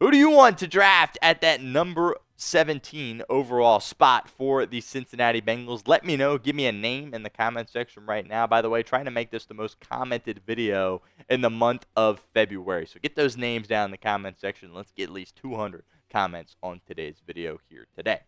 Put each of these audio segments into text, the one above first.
Who do you want to draft at that number 17 overall spot for the Cincinnati Bengals? Let me know. Give me a name in the comment section right now. By the way, trying to make this the most commented video in the month of February. So get those names down in the comment section. Let's get at least 200 comments on today's video here today.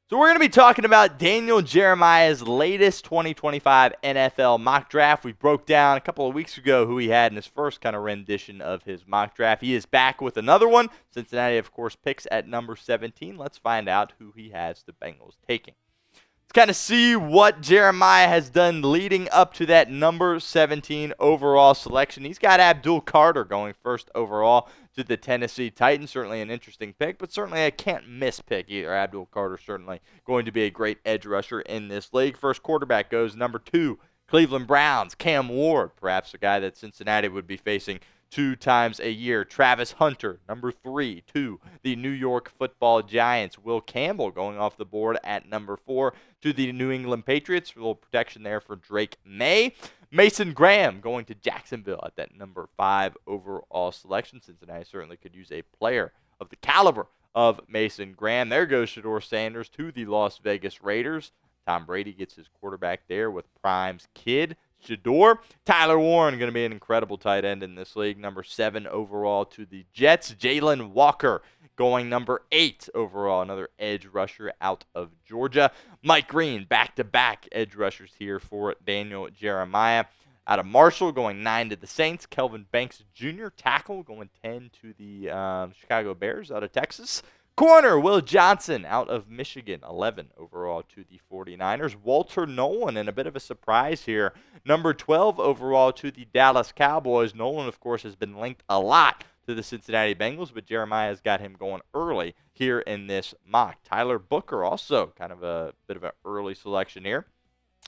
So we're going to be talking about Daniel Jeremiah's latest 2025 NFL mock draft. We broke down a couple of weeks ago who he had in his first kind of rendition of his mock draft. He is back with another one. Cincinnati, of course, picks at number 17. Let's find out who he has the Bengals taking. Let's kind of see what Jeremiah has done leading up to that number 17 overall selection. He's got Abdul Carter going first overall to the Tennessee Titans. Certainly an interesting pick, but certainly a can't-miss pick either. Abdul Carter certainly going to be a great edge rusher in this league. First quarterback goes number 2, Cleveland Browns, Cam Ward, perhaps a guy that Cincinnati would be facing 2 times a year. Travis Hunter, number 3, to the New York Football Giants. Will Campbell going off the board at number 4 to the New England Patriots. A little protection there for Drake May. Mason Graham going to Jacksonville at that number 5 overall selection. Cincinnati certainly could use a player of the caliber of Mason Graham. There goes Shedeur Sanders to the Las Vegas Raiders. Tom Brady gets his quarterback there with Prime's kid, Shedeur. Tyler Warren going to be an incredible tight end in this league. Number 7 overall to the Jets. Jalen Walker going number 8 overall. Another edge rusher out of Georgia. Mike Green, back-to-back edge rushers here for Daniel Jeremiah. Out of Marshall, going 9 to the Saints. Kelvin Banks Jr., tackle, going 10 to the Chicago Bears out of Texas. Corner, Will Johnson out of Michigan, 11 overall to the 49ers. Walter Nolan, and a bit of a surprise here, number 12 overall to the Dallas Cowboys. Nolan, of course, has been linked a lot to the Cincinnati Bengals, but Jeremiah has got him going early here in this mock. Tyler Booker, also kind of a bit of an early selection here.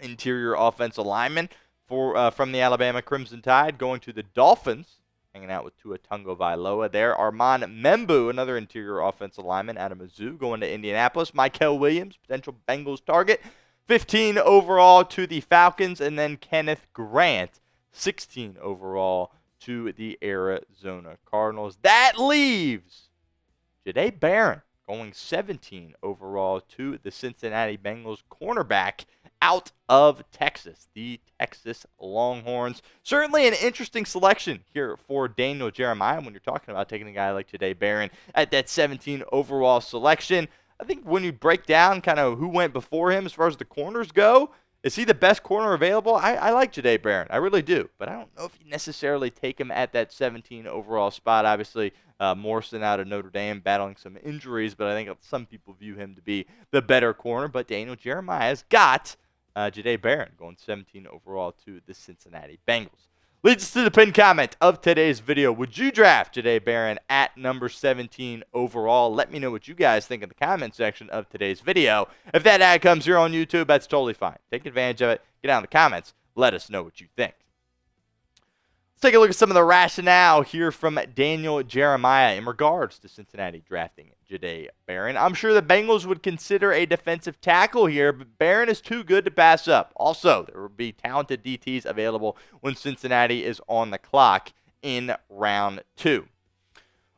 Interior offensive lineman from the Alabama Crimson Tide, going to the Dolphins. Hanging out with Tua Tagovailoa there. Armand Membu, another interior offensive lineman out of Mizzou, going to Indianapolis. Michael Williams, potential Bengals target. 15 overall to the Falcons. And then Kenneth Grant, 16 overall to the Arizona Cardinals. That leaves Jahdae Barron going 17 overall to the Cincinnati Bengals, cornerback out of Texas, the Texas Longhorns. Certainly an interesting selection here for Daniel Jeremiah when you're talking about taking a guy like Jahdae Barron at that 17 overall selection. I think when you break down kind of who went before him as far as the corners go, is he the best corner available? I like Jahdae Barron. I really do. But I don't know if you necessarily take him at that 17 overall spot. Obviously, Morrison out of Notre Dame battling some injuries, but I think some people view him to be the better corner. But Daniel Jeremiah's got Jahdae Barron going 17 overall to the Cincinnati Bengals. Leads us to the pinned comment of today's video. Would you draft Jahdae Barron at number 17 overall? Let me know what you guys think in the comment section of today's video. If that ad comes here on YouTube, that's totally fine. Take advantage of it. Get down in the comments. Let us know what you think. Let's take a look at some of the rationale here from Daniel Jeremiah in regards to Cincinnati drafting Jahdae Barron. I'm sure the Bengals would consider a defensive tackle here, but Barron is too good to pass up. Also, there will be talented DTs available when Cincinnati is on the clock in round 2.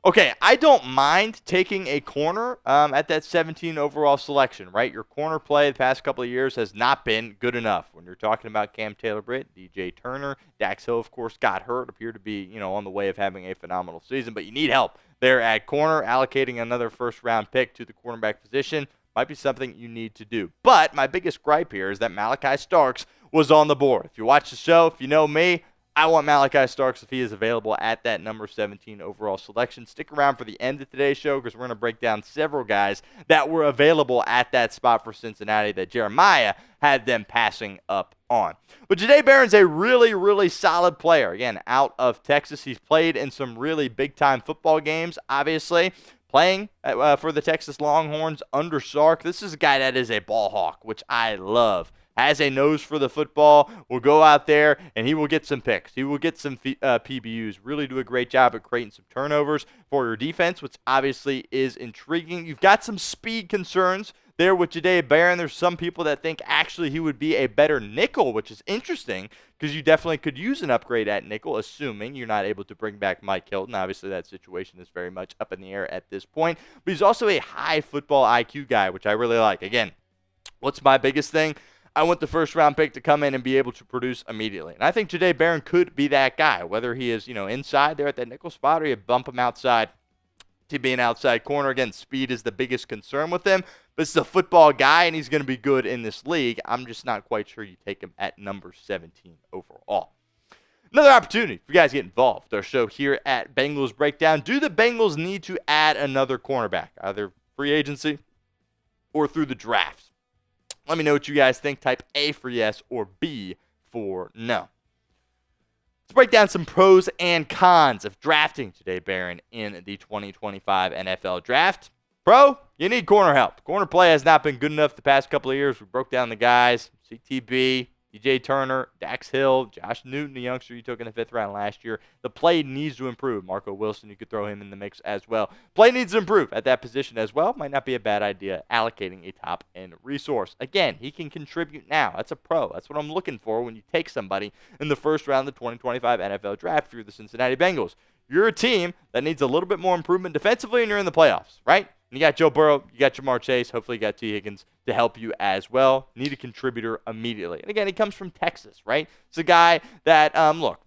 Okay, I don't mind taking a corner at that 17 overall selection, right? Your corner play the past couple of years has not been good enough. When you're talking about Cam Taylor-Britt, DJ Turner, Dax Hill, of course, got hurt, appeared to be, on the way of having a phenomenal season, but you need help there at corner. Allocating another first-round pick to the cornerback position might be something you need to do. But my biggest gripe here is that Malachi Starks was on the board. If you watch the show, if you know me, I want Malachi Starks if he is available at that number 17 overall selection. Stick around for the end of today's show because we're going to break down several guys that were available at that spot for Cincinnati that Jeremiah had them passing up on. But Jahdae Barron's a really, really solid player. Again, out of Texas. He's played in some really big-time football games, obviously. Playing for the Texas Longhorns under Sark. This is a guy that is a ball hawk, which I love. Has a nose for the football, will go out there, and he will get some picks. He will get some PBUs. Really do a great job at creating some turnovers for your defense, which obviously is intriguing. You've got some speed concerns there with Jahdae Barron. There's some people that think actually he would be a better nickel, which is interesting because you definitely could use an upgrade at nickel, assuming you're not able to bring back Mike Hilton. Obviously, that situation is very much up in the air at this point. But he's also a high football IQ guy, which I really like. Again, what's my biggest thing? I want the first-round pick to come in and be able to produce immediately. And I think Jahdae Barron could be that guy, whether he is, inside there at that nickel spot or you bump him outside to be an outside corner. Again, speed is the biggest concern with him, but it's a football guy, and he's going to be good in this league. I'm just not quite sure you take him at number 17 overall. Another opportunity for you guys to get involved with our show here at Bengals Breakdown. Do the Bengals need to add another cornerback, either free agency or through the draft? Let me know what you guys think. Type A for yes or B for no. Let's break down some pros and cons of drafting Jahdae Barron in the 2025 NFL Draft. Pro, you need corner help. Corner play has not been good enough the past couple of years. We broke down the guys, CTB, DJ Turner, Dax Hill, Josh Newton, the youngster you took in the 5th round last year. The play needs to improve. Marco Wilson, you could throw him in the mix as well. Play needs to improve at that position as well. Might not be a bad idea allocating a top-end resource. Again, he can contribute now. That's a pro. That's what I'm looking for when you take somebody in the 1st round of the 2025 NFL Draft if you're the Cincinnati Bengals. You're a team that needs a little bit more improvement defensively, and you're in the playoffs, right? And you got Joe Burrow, you got Jamar Chase, hopefully you got T. Higgins to help you as well. Need a contributor immediately. And again, he comes from Texas, right? It's a guy that, look,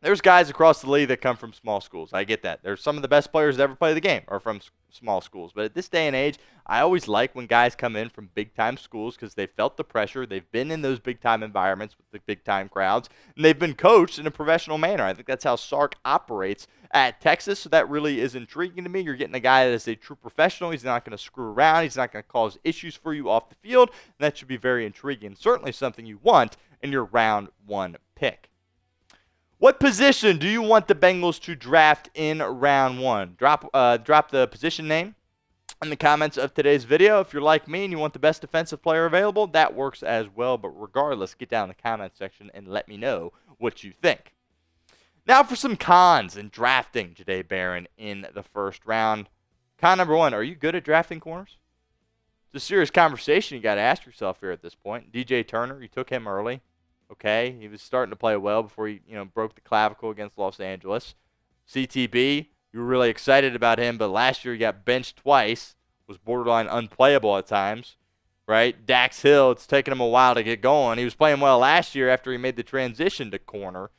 there's guys across the league that come from small schools. I get that. There's some of the best players that ever play the game are from small schools. But at this day and age, I always like when guys come in from big-time schools because they've felt the pressure. They've been in those big-time environments with the big-time crowds, and they've been coached in a professional manner. I think that's how Sark operates at Texas, so that really is intriguing to me. You're getting a guy that is a true professional. He's not going to screw around. He's not going to cause issues for you off the field, and that should be very intriguing. Certainly something you want in your round 1 pick. What position do you want the Bengals to draft in round 1? Drop the position name in the comments of today's video. If you're like me and you want the best defensive player available, that works as well. But regardless, get down in the comments section and let me know what you think. Now for some cons in drafting Jahdae Barron in the 1st round. Con number 1, are you good at drafting corners? It's a serious conversation you got to ask yourself here at this point. DJ Turner, you took him early. Okay, he was starting to play well before he, broke the clavicle against Los Angeles. CTB, you were really excited about him, but last year he got benched twice, was borderline unplayable at times, right? Dax Hill, it's taken him a while to get going. He was playing well last year after he made the transition to corner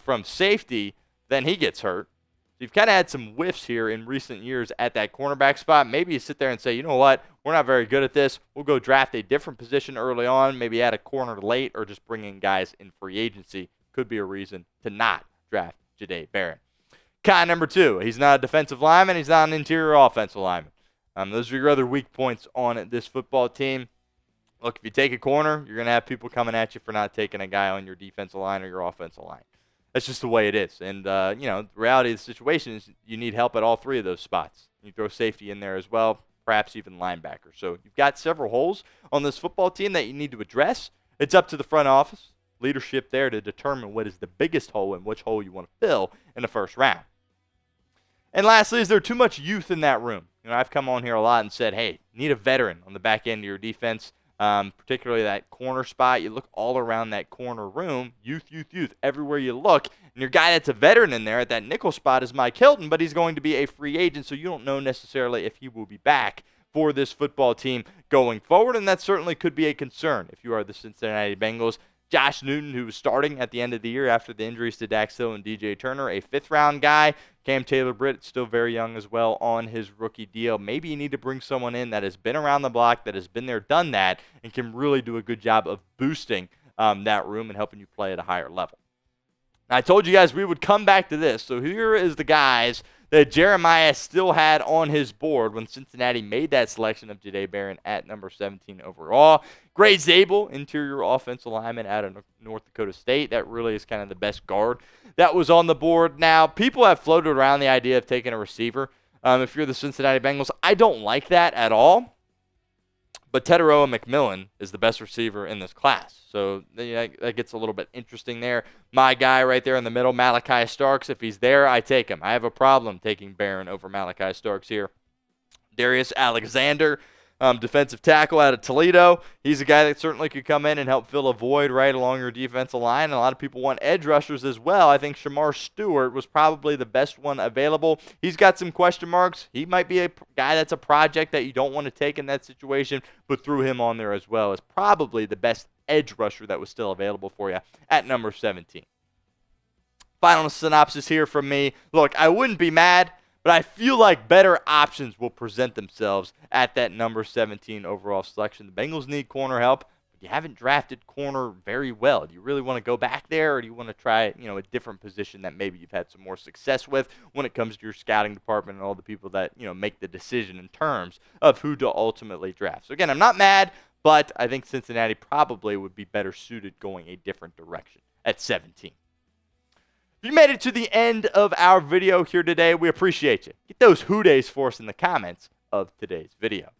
from safety. Then he gets hurt. So you've kind of had some whiffs here in recent years at that cornerback spot. Maybe you sit there and say, you know what, we're not very good at this. We'll go draft a different position early on, maybe add a corner late, or just bring in guys in free agency. Could be a reason to not draft Jahdae Barron. Con number 2, he's not a defensive lineman. He's not an interior offensive lineman. Those are your other weak points on this football team. Look, if you take a corner, you're going to have people coming at you for not taking a guy on your defensive line or your offensive line. That's just the way it is. And, the reality of the situation is you need help at all 3 of those spots. You throw safety in there as well, perhaps even linebacker. So you've got several holes on this football team that you need to address. It's up to the front office, leadership there to determine what is the biggest hole and which hole you want to fill in the 1st round. And lastly, is there too much youth in that room? I've come on here a lot and said, hey, you need a veteran on the back end of your defense. Particularly that corner spot. You look all around that corner room, youth, everywhere you look. And your guy that's a veteran in there at that nickel spot is Mike Hilton, but he's going to be a free agent, so you don't know necessarily if he will be back for this football team going forward, and that certainly could be a concern if you are the Cincinnati Bengals. Josh Newton, who was starting at the end of the year after the injuries to Dax Hill and DJ Turner, a 5th-round guy. Cam Taylor-Britt, still very young as well on his rookie deal. Maybe you need to bring someone in that has been around the block, that has been there, done that, and can really do a good job of boosting that room and helping you play at a higher level. Now, I told you guys we would come back to this, so here is the guys that Jeremiah still had on his board when Cincinnati made that selection of Jahdae Barron at number 17 overall. Gray Zabel, interior offensive lineman out of North Dakota State. That really is kind of the best guard that was on the board. Now, people have floated around the idea of taking a receiver. If you're the Cincinnati Bengals, I don't like that at all. But Teteroa McMillan is the best receiver in this class. So that gets a little bit interesting there. My guy right there in the middle, Malachi Starks, if he's there, I take him. I have a problem taking Barron over Malachi Starks here. Darius Alexander, defensive tackle out of Toledo. He's a guy that certainly could come in and help fill a void right along your defensive line. And a lot of people want edge rushers as well. I think Shamar Stewart was probably the best one available. He's got some question marks. He might be a guy that's a project that you don't want to take in that situation, but threw him on there as well as probably the best edge rusher that was still available for you at number 17. Final synopsis here from me. Look, I wouldn't be mad, but I feel like better options will present themselves at that number 17 overall selection. The Bengals need corner help, but you haven't drafted corner very well. Do you really want to go back there, or do you want to try, a different position that maybe you've had some more success with when it comes to your scouting department and all the people that, make the decision in terms of who to ultimately draft? So again, I'm not mad, but I think Cincinnati probably would be better suited going a different direction at 17. If you made it to the end of our video here today, we appreciate you. Get those Who Days for us in the comments of today's video.